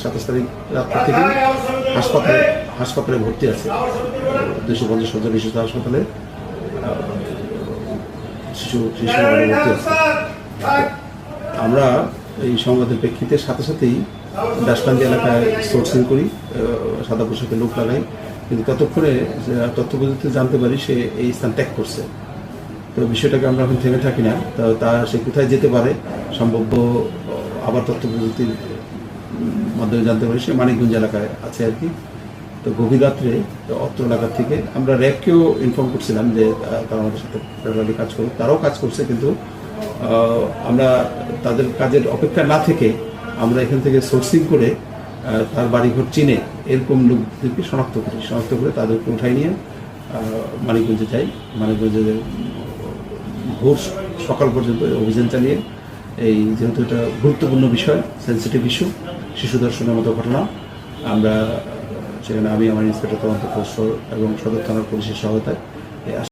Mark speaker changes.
Speaker 1: 27 তারিখ রাত্রি থেকে হাসপাতালে ভর্তি আছে। 250 শয্যা বিশিষ্ট হাসপাতালে শিশু ভর্তি আছে। আমরা এই সংবাদের প্রেক্ষিতে সাথে সাথেই দাসকান্দি এলাকায় সোর্সিং করি, সাদা পোশাকে লোক লাগাই, কিন্তু ততক্ষণে তথ্য প্রযুক্তি জানতে পারি সে এই স্থান ত্যাগ করছে। তো বিষয়টাকে আমরা এখন থেমে থাকি না, তা সে কোথায় যেতে পারে সম্ভাব্য আবার তথ্য প্রযুক্তির মাধ্যমে জানতে পারি সে মানিকগঞ্জ এলাকায় আছে আর কি। তো গভীর রাত্রে অত্র এলাকা থেকে আমরা র্যাবকেও ইনফর্ম করছিলাম যে তারা আমাদের সাথে প্যারালালি কাজ করুক, তারাও কাজ করছে, কিন্তু আমরা তাদের কাজের অপেক্ষা না থেকে আমরা এখান থেকে সোর্সিং করে তার বাড়িঘর চিনে এরকম লোকদেরকে শনাক্ত করে তাদেরকে উঠাই নিয়ে মানিকগঞ্জে যাই। মানিকগঞ্জে ভোর সকাল পর্যন্ত অভিযান চালিয়ে যেহেতু এটা গুরুত্বপূর্ণ বিষয়, সেন্সিটিভ ইস্যু, শিশু ধর্ষণের মতো ঘটনা, আমরা সেখানে আমি আমার ইন্সপেক্টর তদন্ত ফোর্স এবং সদর থানার পুলিশের সহায়তায়